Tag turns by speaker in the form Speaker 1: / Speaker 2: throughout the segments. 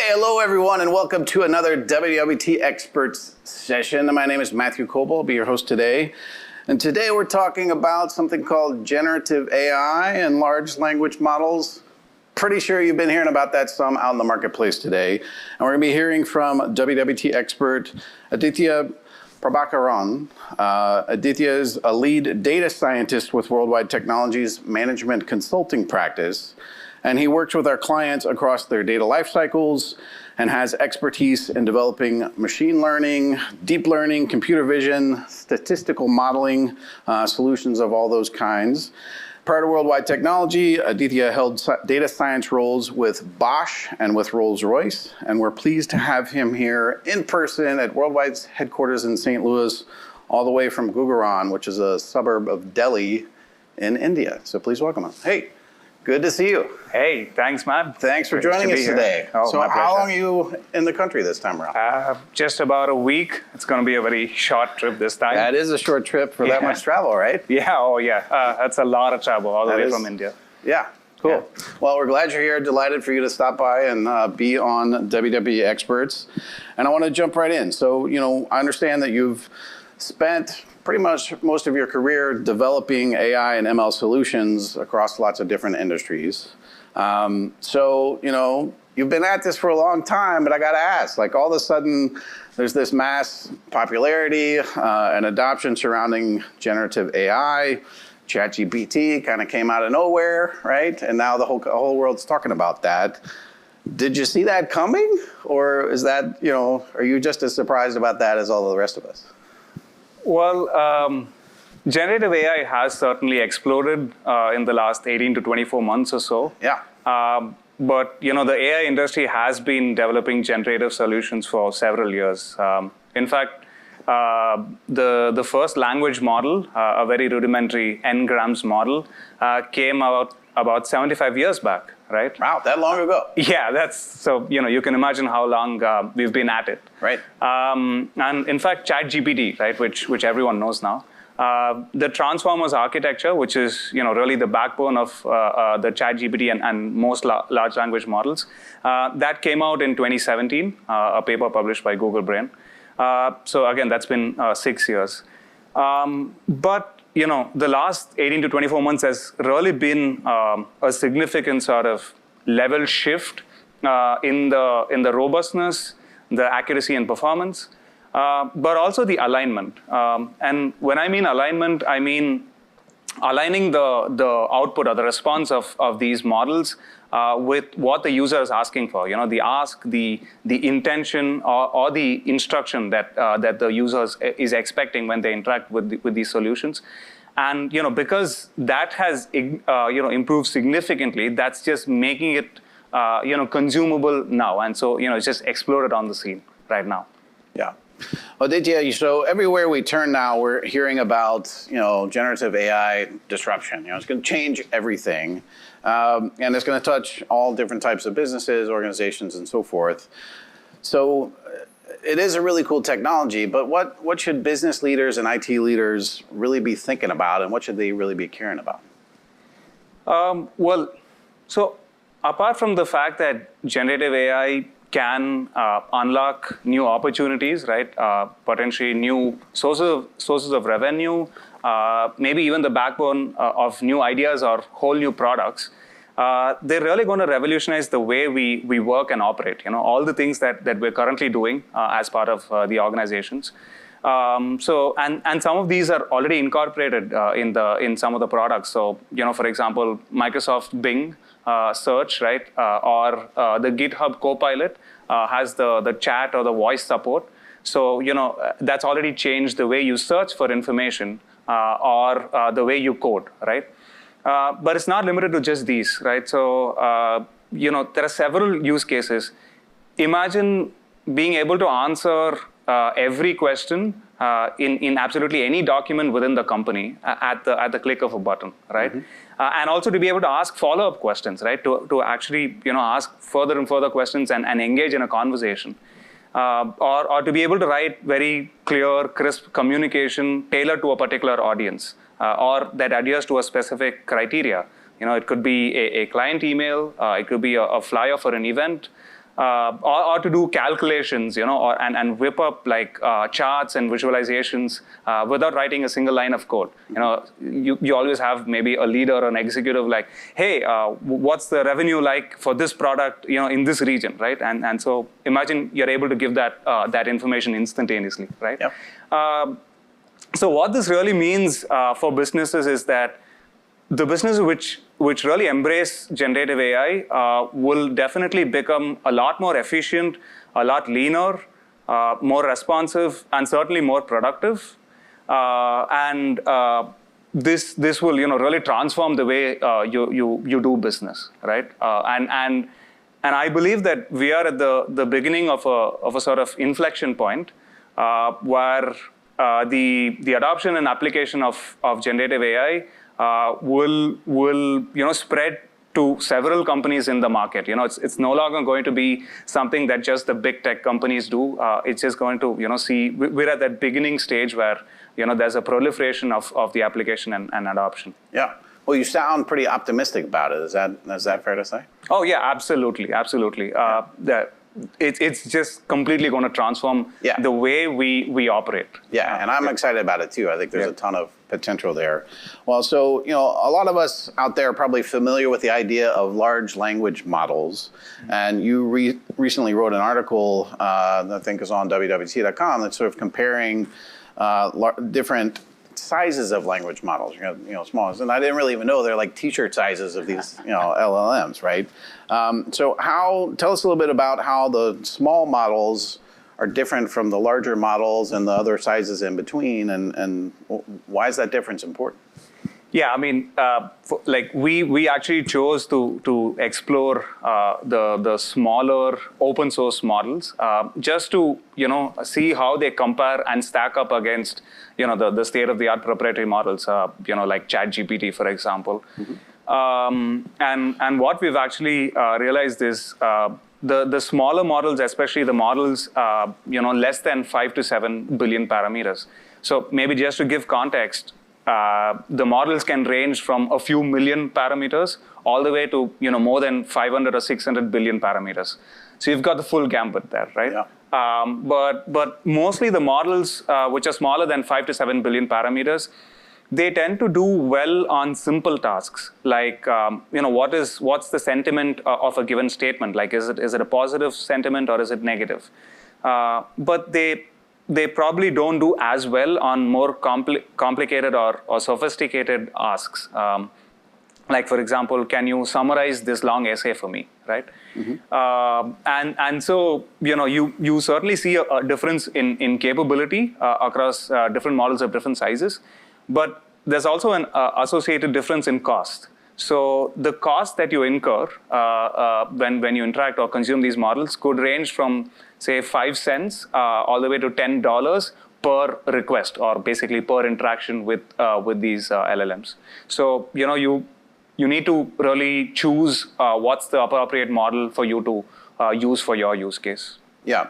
Speaker 1: Hello everyone, and welcome to another WWT Experts session. My name is Matthew Coble. I'll be your host today. And today we're talking about something called generative AI and large language models. Pretty sure you've been hearing about that some out in the marketplace today. And we're going to be hearing from WWT expert Aditya Prabhakaron. Aditya is a lead data scientist with Worldwide Technologies Management Consulting Practice. And he works with our clients across their data life cycles and has expertise in developing machine learning, deep learning, computer vision, statistical modeling, solutions of all those kinds. Prior to Worldwide Technology, Aditya held data science roles with Bosch and with Rolls-Royce. And we're pleased to have him here in person at Worldwide's headquarters in St. Louis, all the way from Gujarat, which is a suburb of Delhi in India. So please welcome him. Hey. Good to see you.
Speaker 2: Hey, thanks, Matt.
Speaker 1: Thanks for joining us today. So how long are you in the country this time around?
Speaker 2: Just about a week. It's going to be a very short trip this time.
Speaker 1: That is a short trip for that much travel, right?
Speaker 2: Yeah, that's a lot of travel all the way from India.
Speaker 1: Yeah, cool. Yeah. Well, we're glad you're here. Delighted for you to stop by and be on WWE Experts. And I want to jump right in. So, I understand that you've spent pretty much most of your career developing AI and ML solutions across lots of different industries. You've been at this for a long time, but I got to ask, all of a sudden, there's this mass popularity and adoption surrounding generative AI. ChatGPT kind of came out of nowhere, right? And now the whole world's talking about that. Did you see that coming? Or is that, are you just as surprised about that as all the rest of us?
Speaker 2: Well, generative AI has certainly exploded in the last 18 to 24 months or so.
Speaker 1: Yeah.
Speaker 2: But the AI industry has been developing generative solutions for several years. In fact, the first language model, a very rudimentary n-grams model, came out about 75 years back, right?
Speaker 1: Wow, that long ago.
Speaker 2: Yeah, so you can imagine how long we've been at it.
Speaker 1: Right.
Speaker 2: And in fact, ChatGPT, right, which everyone knows now, the Transformers architecture, which is really the backbone of the ChatGPT and most large language models, that came out in 2017, a paper published by Google Brain. So again, that's been 6 years. But the last 18 to 24 months has really been a significant sort of level shift in the robustness, the accuracy and performance, but also the alignment. And when I mean alignment, I mean aligning the output or the response of these models with what the user is asking for. The ask, the intention, or the instruction that the user is expecting when they interact with these solutions. And because that has improved significantly, that's just making it consumable now. And so it's just exploded on the scene right now.
Speaker 1: Yeah. Well, Aditya, so everywhere we turn now, we're hearing about generative AI disruption. It's going to change everything, and it's going to touch all different types of businesses, organizations, and so forth. So it is a really cool technology, but what should business leaders and IT leaders really be thinking about, and what should they really be caring about?
Speaker 2: Well, so apart from the fact that generative AI can unlock new opportunities, right? Potentially new sources of revenue, maybe even the backbone of new ideas or whole new products. They're really going to revolutionize the way we work and operate. All the things that we're currently doing as part of the organizations. And some of these are already incorporated in some of the products. So for example, Microsoft Bing search, right, or the GitHub Copilot has the chat or the voice support. So that's already changed the way you search for information or the way you code, right? But it's not limited to just these, right? So there are several use cases. Imagine being able to answer every question in absolutely any document within the company at the click of a button, right? Mm-hmm. And also to be able to ask follow-up questions, right? To actually ask further and further questions and engage in a conversation. Or to be able to write very clear, crisp communication tailored to a particular audience, or that adheres to a specific criteria. It could be a client email, it could be a flyer for an event, or to do calculations, and whip up like charts and visualizations without writing a single line of code. You always have maybe a leader or an executive like, hey, what's the revenue like for this product, in this region, right? And so imagine you're able to give that information instantaneously, right?
Speaker 1: Yep.
Speaker 2: So what this really means for businesses is that the businesses which really embrace generative AI will definitely become a lot more efficient, a lot leaner, more responsive, and certainly more productive. And this will really transform the way you do business, right? And I believe that we are at the beginning of a sort of inflection point where the adoption and application of generative AI will spread to several companies in the market. It's no longer going to be something that just the big tech companies do. It's just going to see we're at that beginning stage where there's a proliferation of the application and adoption.
Speaker 1: Yeah. Well, you sound pretty optimistic about it. Is that fair to say?
Speaker 2: Oh yeah, absolutely. It's just completely going to transform the way we operate.
Speaker 1: Yeah, and I'm excited about it too. I think there's a ton of potential there. Well, so a lot of us out there are probably familiar with the idea of large language models, and you recently wrote an article that I think is on wwt.com that's sort of comparing different sizes of language models. You have small, and I didn't really even know they're like T-shirt sizes of these LLMs, right? So tell us a little bit about how the small models are different from the larger models and the other sizes in between, and why is that difference important?
Speaker 2: Yeah, I mean, we actually chose to explore the smaller open source models just to see how they compare and stack up against the state of the art proprietary models, like ChatGPT, for example. And what we've actually realized is the smaller models, especially the models less than 5 to 7 billion parameters. So maybe just to give context, the models can range from a few million parameters all the way to more than 500 or 600 billion parameters. So you've got the full gambit there, right?
Speaker 1: Yeah.
Speaker 2: But mostly the models which are smaller than 5 to 7 billion parameters, they tend to do well on simple tasks, like what's the sentiment of a given statement? Like is it a positive sentiment or is it negative? But they probably don't do as well on more complicated or sophisticated asks. Like, for example, can you summarize this long essay for me, right? And so, you certainly see a difference in capability across different models of different sizes, but there's also an associated difference in cost. So the cost that you incur when you interact or consume these models could range from, say, 5 cents all the way to $10 per request, or basically per interaction with these LLMs. So you need to really choose what's the appropriate model for you to use for your use case.
Speaker 1: Yeah.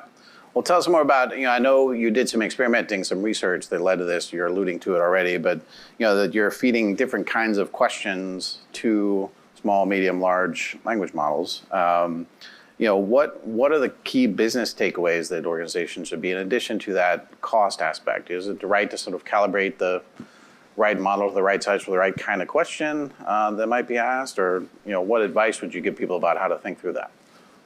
Speaker 1: Well, tell us more about, I know you did some experimenting, some research that led to this. You're alluding to it already, but that you're feeding different kinds of questions to small, medium, large language models. What are the key business takeaways that organizations should be in addition to that cost aspect? Is it right to sort of calibrate the right model to the right size for the right kind of question that might be asked, or what advice would you give people about how to think through that?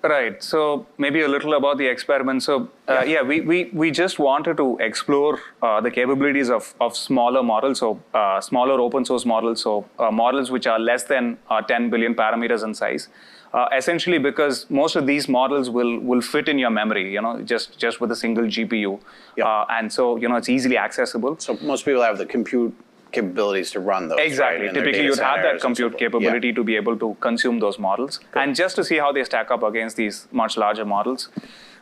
Speaker 2: Right. So maybe a little about the experiment. So we just wanted to explore the capabilities of smaller models, so smaller open source models, so models which are less than 10 billion parameters in size. Essentially because most of these models will fit in your memory, just with a single GPU. And so, it's easily accessible.
Speaker 1: So most people have the compute capabilities to run those.
Speaker 2: Exactly.
Speaker 1: Right?
Speaker 2: Typically, you'd have that compute capability to be able to consume those models, and just to see how they stack up against these much larger models.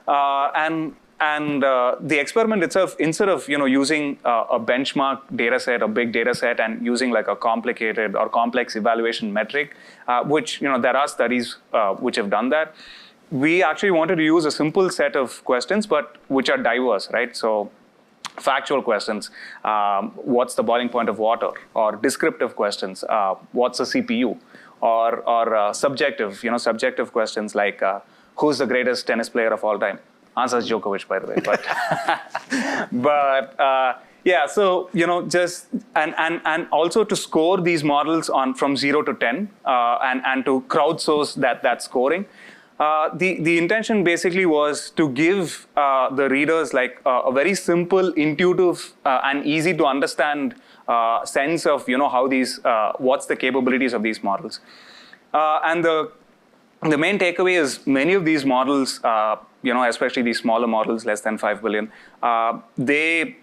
Speaker 2: And the experiment itself, instead of using a benchmark data set, a big data set, and using like a complicated or complex evaluation metric, which there are studies which have done that, we actually wanted to use a simple set of questions, but which are diverse, right? So factual questions, what's the boiling point of water, or descriptive questions, what's a CPU, or subjective, subjective questions like who's the greatest tennis player of all time? Answer is Djokovic, by the way. But yeah, so just and also to score these models on from 0 to 10, and to crowdsource that scoring. The intention basically was to give the readers like a very simple, intuitive, and easy to understand sense of how these what's the capabilities of these models, and the main takeaway is many of these models, especially these smaller models, less than 5 billion, they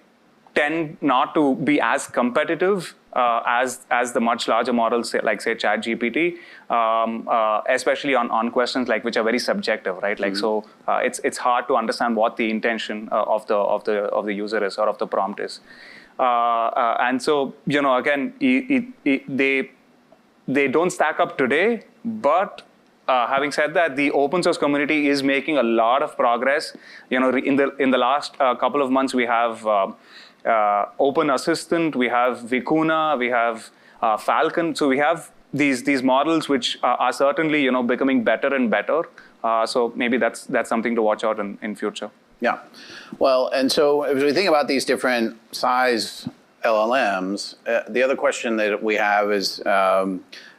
Speaker 2: tend not to be as competitive as the much larger models, like say ChatGPT, especially on questions like which are very subjective, right? Like so, it's hard to understand what the intention of the user is or of the prompt is, and so again, they don't stack up today, but having said that, the open source community is making a lot of progress. In the last couple of months, we have Open Assistant, we have Vicuna, we have Falcon. So we have these models which are certainly becoming better and better. So maybe that's something to watch out in future.
Speaker 1: Yeah. Well, and so if we think about these different size LLMs, the other question that we have is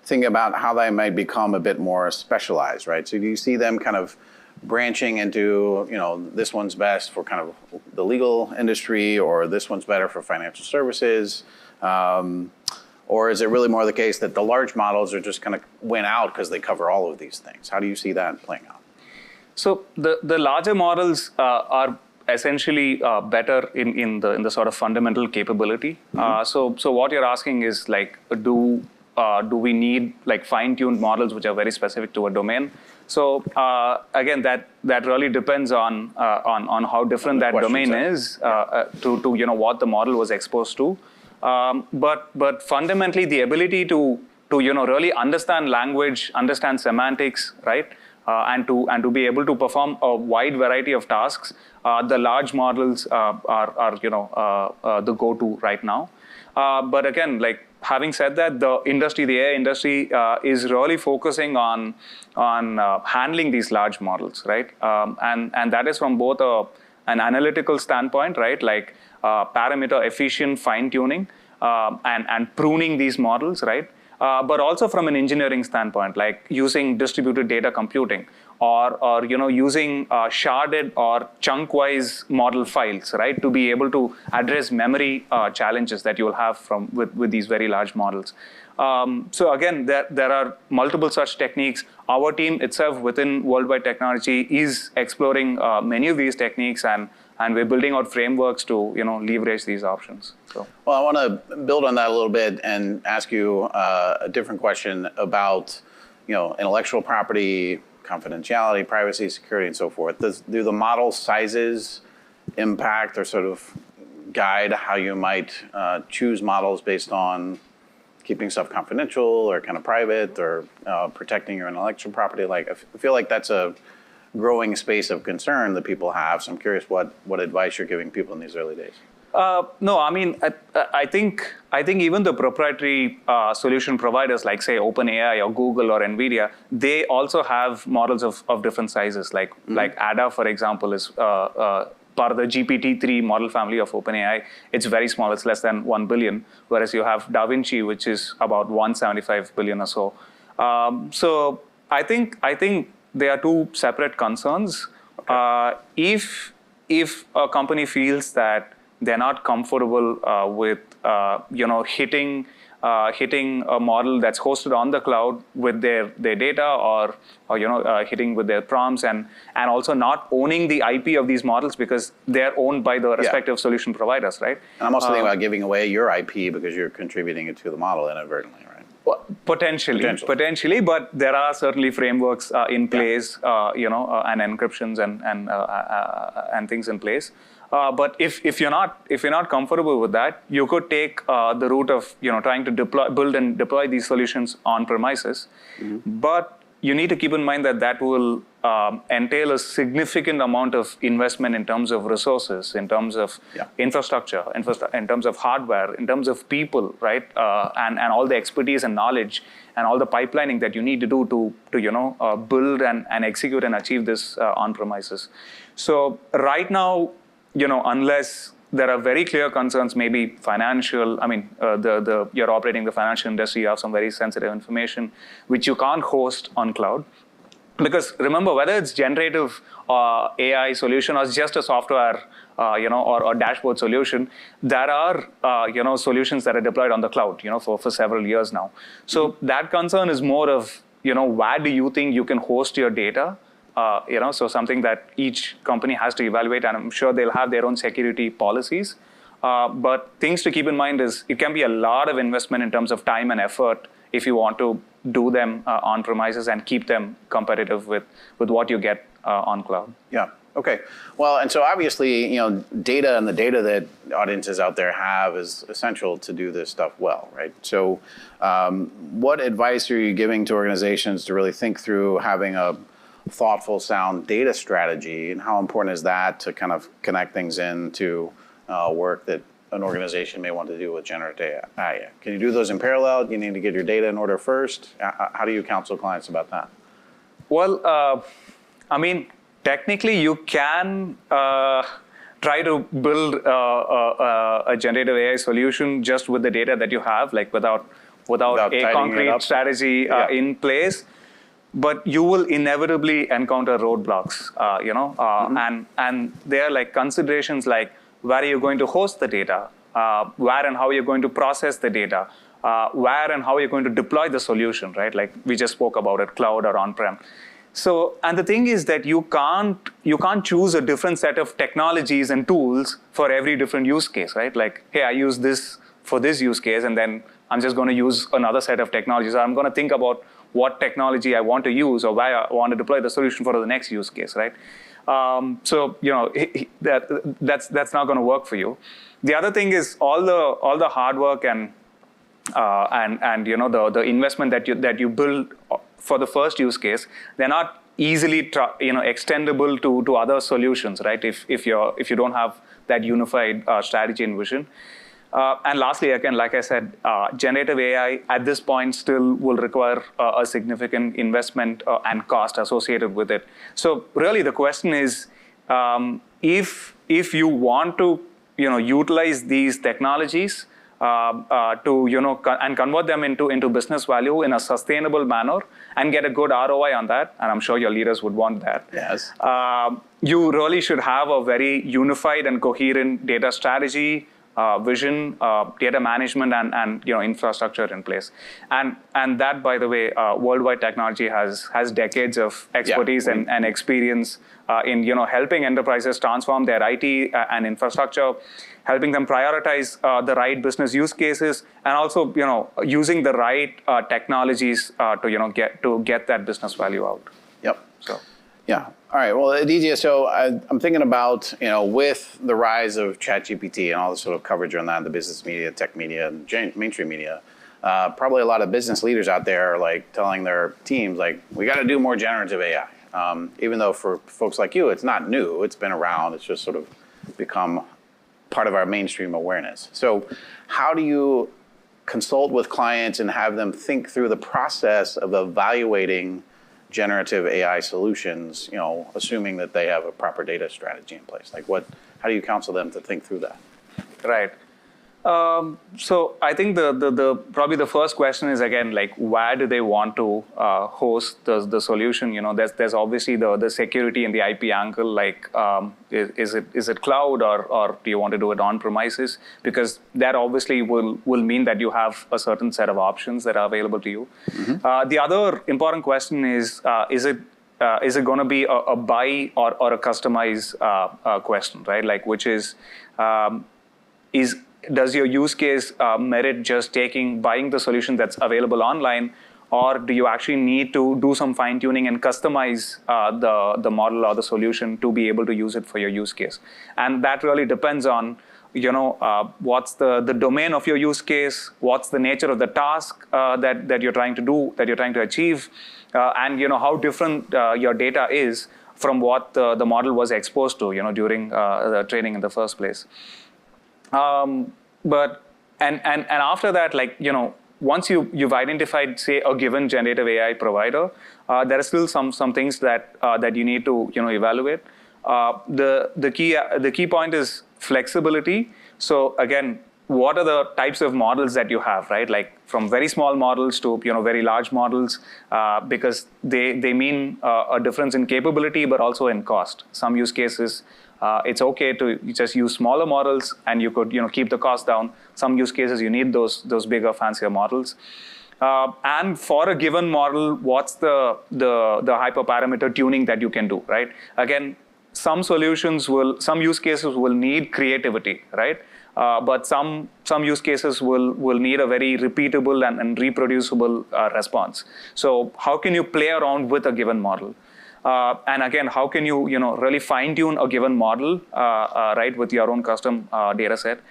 Speaker 1: thinking about how they might become a bit more specialized, right? So do you see them kind of branching into, this one's best for kind of the legal industry, or this one's better for financial services? Or is it really more the case that the large models are just kind of win out because they cover all of these things? How do you see that playing out?
Speaker 2: So the larger models are essentially better in the sort of fundamental capability. So what you're asking is like, do we need like fine-tuned models which are very specific to a domain? So again, that really depends on how different that domain is to what the model was exposed to. But fundamentally, the ability to really understand language, understand semantics, right, and to be able to perform a wide variety of tasks, the large models are the go-to right now. But again, like having said that, the AI industry is really focusing on handling these large models, right? And that is from both an analytical standpoint, right? Like parameter efficient fine tuning and pruning these models, right? But also from an engineering standpoint, like using distributed data computing, or using sharded or chunk-wise model files, right, to be able to address memory challenges that you will have with these very large models. So again, there are multiple such techniques. Our team itself within Worldwide Technology is exploring many of these techniques, and we're building out frameworks to leverage these options. So.
Speaker 1: Well, I want to build on that a little bit and ask you a different question about intellectual property, confidentiality, privacy, security, and so forth. Do the model sizes impact or sort of guide how you might choose models based on keeping stuff confidential or kind of private, or protecting your intellectual property? Like, I feel like that's a growing space of concern that people have. So I'm curious what advice you're giving people in these early days.
Speaker 2: No, I mean, I think even the proprietary solution providers, like say OpenAI or Google or NVIDIA, they also have models of different sizes. Like Ada, for example, is part of the GPT-3 model family of OpenAI. It's very small; it's less than 1 billion. Whereas you have DaVinci, which is about 175 billion or so. So I think there are two separate concerns. Okay. If a company feels that they're not comfortable with hitting a model that's hosted on the cloud with their data, or hitting with their prompts, and also not owning the IP of these models because they're owned by the respective solution providers, right?
Speaker 1: And I'm also thinking about giving away your IP because you're contributing it to the model inadvertently, right?
Speaker 2: Potentially, but there are certainly frameworks in place, and encryptions and things in place. But if you're not comfortable with that, you could take the route of trying to build and deploy these solutions on premises. Mm-hmm. But you need to keep in mind that that will entail a significant amount of investment in terms of resources, in terms of infrastructure, in terms of hardware, in terms of people, right? And all the expertise and knowledge and all the pipelining that you need to do to build and execute and achieve this on premises. So right now, unless there are very clear concerns, maybe financial. I mean, you're operating the financial industry. You have some very sensitive information which you can't host on cloud. Because remember, whether it's generative AI solution or it's just a software, or dashboard solution, there are solutions that are deployed on the cloud, for several years now. So that concern is more of where do you think you can host your data? So something that each company has to evaluate, and I'm sure they'll have their own security policies. But things to keep in mind is it can be a lot of investment in terms of time and effort if you want to do them on premises and keep them competitive with what you get on cloud.
Speaker 1: Yeah. Okay. Well, and so obviously, data and the data that audiences out there have is essential to do this stuff well, right? So what advice are you giving to organizations to really think through having a thoughtful, sound data strategy, and how important is that to kind of connect things into work that an organization may want to do with generative AI? Can you do those in parallel? Do you need to get your data in order first? How do you counsel clients about that?
Speaker 2: Well, technically you can try to build a generative AI solution just with the data that you have, like without a concrete strategy in place. But you will inevitably encounter roadblocks, and there are like considerations like where are you going to host the data, where and how you're going to process the data, where and how you're going to deploy the solution, right? Like we just spoke about it, cloud or on-prem. So, and the thing is that you can't choose a different set of technologies and tools for every different use case, right? Like, hey, I use this for this use case, and then I'm just going to use another set of technologies. I'm going to think about what technology I want to use or where I want to deploy the solution for the next use case, right? So that's not going to work for you. The other thing is all the hard work and the investment that you build for the first use case, they're not easily extendable to other solutions, right? If you don't have that unified strategy and vision. And lastly, again, like I said, generative AI at this point still will require a significant investment and cost associated with it. So really the question is, if you want to utilize these technologies and convert them into business value in a sustainable manner and get a good ROI on that, and I'm sure your leaders would want that.
Speaker 1: Yes.
Speaker 2: You really should have a very unified and coherent data strategy, vision, data management, and infrastructure in place, and that, by the way, Worldwide Technology has decades of expertise and experience in helping enterprises transform their IT and infrastructure, helping them prioritize the right business use cases, and also using the right technologies to get that business value out.
Speaker 1: Yep. So. Yeah. All right. Well, Aditya, so I'm thinking about, with the rise of ChatGPT and all the sort of coverage on that, the business media, tech media, and mainstream media, probably a lot of business leaders out there are like telling their teams, like, we got to do more generative AI. Even though for folks like you, it's not new. It's been around. It's just sort of become part of our mainstream awareness. So how do you consult with clients and have them think through the process of evaluating generative AI solutions, assuming that they have a proper data strategy in place? Like how do you counsel them to think through that?
Speaker 2: Right. So I think the probably the first question is, again, like, where do they want to host the solution? There's obviously the security and the IP angle. Like, is it cloud or do you want to do it on premises? Because that obviously will mean that you have a certain set of options that are available to you. Mm-hmm. The other important question is it going to be a buy or a customize question, right? Like, which is does your use case merit just buying the solution that's available online, or do you actually need to do some fine tuning and customize the model or the solution to be able to use it for your use case? And that really depends on what's the domain of your use case, what's the nature of the task that you're trying to do, that you're trying to achieve, and how different your data is from what the model was exposed to, during the training in the first place. But after that, once you've identified, say, a given generative AI provider, there are still some things that you need to evaluate. The key point is flexibility. So again, what are the types of models that you have, right? Like from very small models to very large models, because they mean a difference in capability, but also in cost. Some use cases, it's okay to just use smaller models, and you could keep the cost down. Some use cases you need those bigger, fancier models. And for a given model, what's the hyperparameter tuning that you can do, right? Again, some use cases will need creativity, right? But some use cases will need a very repeatable and reproducible response. So how can you play around with a given model? And again, how can you really fine tune a given model, right, with your own custom data set?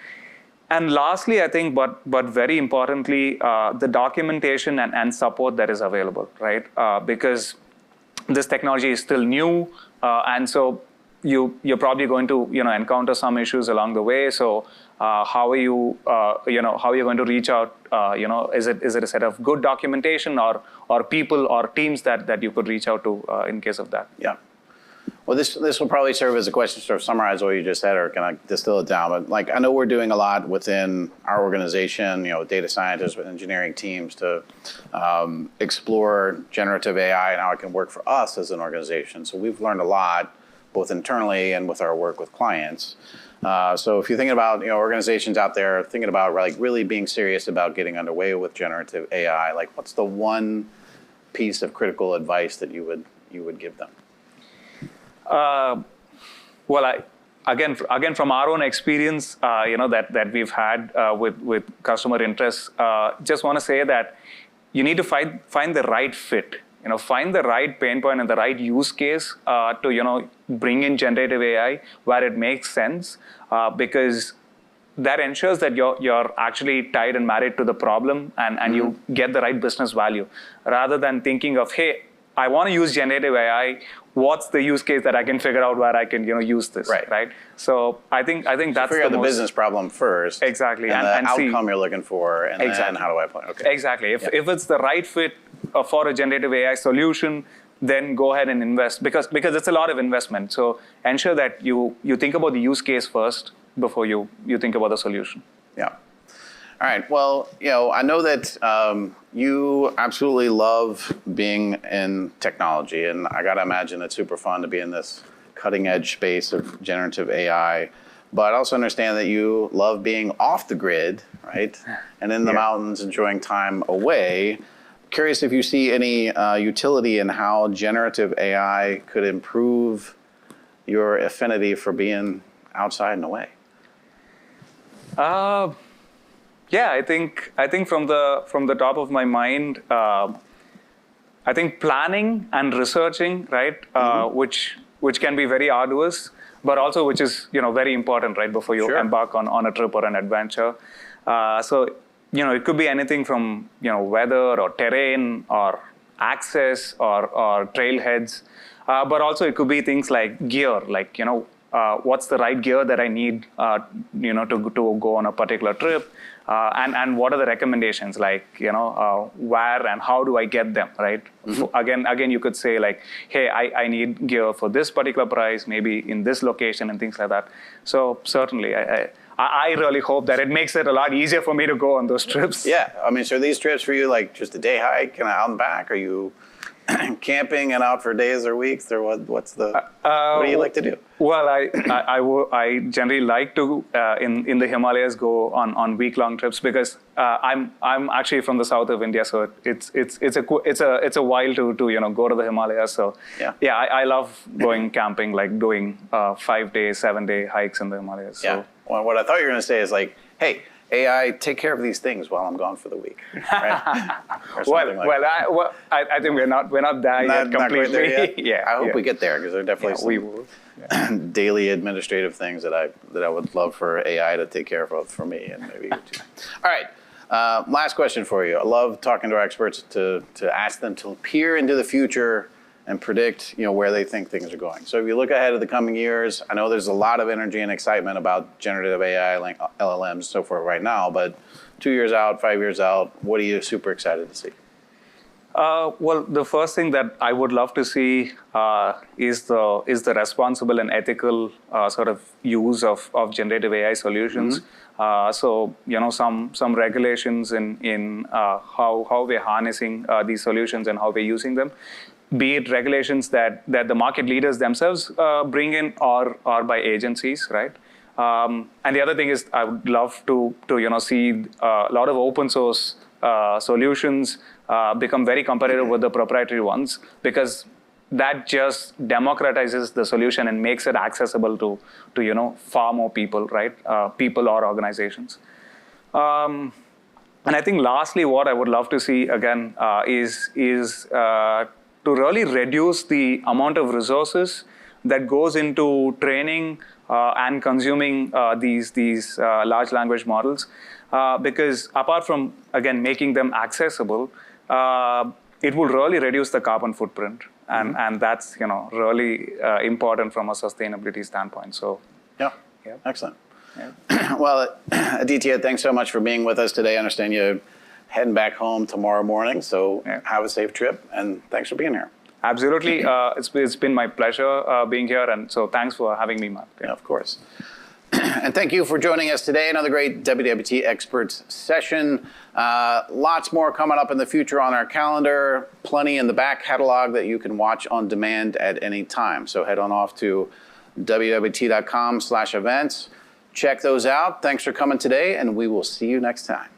Speaker 2: And lastly, I think, but very importantly, the documentation and support that is available, right? Because this technology is still new, and so you're probably going to encounter some issues along the way. So how are you going to reach out? Is it a set of good documentation or people or teams that you could reach out to in case of that?
Speaker 1: Yeah. Well, this will probably serve as a question to sort of summarize what you just said, or can I distill it down? But I know we're doing a lot within our organization, data scientists with engineering teams to explore generative AI and how it can work for us as an organization. So we've learned a lot, both internally and with our work with clients. So if you're thinking about organizations out there thinking about really being serious about getting underway with generative AI, what's the one piece of critical advice that you would give them?
Speaker 2: Well, again, from our own experience, that we've had with customer interests, just want to say that you need to find the right fit. Find the right pain point and the right use case to bring in generative AI where it makes sense, because that ensures that you're actually tied and married to the problem, and you get the right business value, rather than thinking of, hey, I want to use generative AI. What's the use case that I can figure out where I can use this, right? So I think that's
Speaker 1: figure out the business problem first,
Speaker 2: exactly,
Speaker 1: and the outcome you're looking for, and then how do I apply? Okay,
Speaker 2: exactly. If it's the right fit for a generative AI solution, then go ahead and invest, because it's a lot of investment. So ensure that you think about the use case first before you think about the solution.
Speaker 1: Yeah. All right. Well, I know that you absolutely love being in technology, and I got to imagine it's super fun to be in this cutting edge space of generative AI. But I also understand that you love being off the grid, right? And in the mountains, enjoying time away. Curious if you see any utility in how generative AI could improve your affinity for being outside and away.
Speaker 2: Yeah, I think from the top of my mind, I think planning and researching, right, which can be very arduous, but also which is very important, right, before you embark on a trip or an adventure. So it could be anything from weather or terrain or access or trailheads, but also it could be things like gear, what's the right gear that I need to go on a particular trip. And what are the recommendations, where and how do I get them, right? Again, you could say hey, I need gear for this particular price, maybe in this location and things like that. So certainly, I really hope that it makes it a lot easier for me to go on those trips.
Speaker 1: Yeah, I mean, so are these trips for you just a day hike and out and back? Are you camping and out for days or weeks, or what do you like to do?
Speaker 2: Well, I generally like to in the Himalayas go on week-long trips, because I'm actually from the south of India, so it's a while to go to the Himalayas. So I love going camping, doing 5-day, 7-day hikes in the Himalayas.
Speaker 1: Yeah.
Speaker 2: So.
Speaker 1: Well, what I thought you were going to say is hey, AI, take care of these things while I'm gone for the week. Right? Or something like that.
Speaker 2: I think we're not there yet
Speaker 1: Not quite
Speaker 2: completely.
Speaker 1: there yet?
Speaker 2: Yeah,
Speaker 1: I hope
Speaker 2: yeah.
Speaker 1: we get there, because there are definitely
Speaker 2: We
Speaker 1: some
Speaker 2: will.
Speaker 1: daily administrative things that I would love for AI to take care of for me, and maybe you too. All right. Last question for you. I love talking to our experts to ask them to peer into the future and predict, where they think things are going. So if you look ahead of the coming years, I know there's a lot of energy and excitement about generative AI, like LLMs, and so forth right now. But 2 years out, 5 years out, what are you super excited to see?
Speaker 2: Well, the first thing that I would love to see is the responsible and ethical sort of use of generative AI solutions. So some regulations in how we're harnessing these solutions and how we're using them, be it regulations that the market leaders themselves bring in, or by agencies, right? And the other thing is, I would love to see a lot of open source solutions become very competitive with the proprietary ones, because that just democratizes the solution and makes it accessible to far more people, right? People or organizations. And I think lastly, what I would love to see again is to really reduce the amount of resources that goes into training and consuming these large language models, because apart from, again, making them accessible, it will really reduce the carbon footprint, and that's really important from a sustainability standpoint. So
Speaker 1: yeah. Excellent. Yeah. Well, Aditya, thanks so much for being with us today. I understand you're heading back home tomorrow morning, so have a safe trip, and thanks for being here.
Speaker 2: Absolutely. It's been my pleasure being here, and so thanks for having me, Matt.
Speaker 1: Yeah, of course. And thank you for joining us today. Another great WWT Experts session. Lots more coming up in the future on our calendar. Plenty in the back catalog that you can watch on demand at any time. So head on off to wwt.com/events. Check those out. Thanks for coming today, and we will see you next time.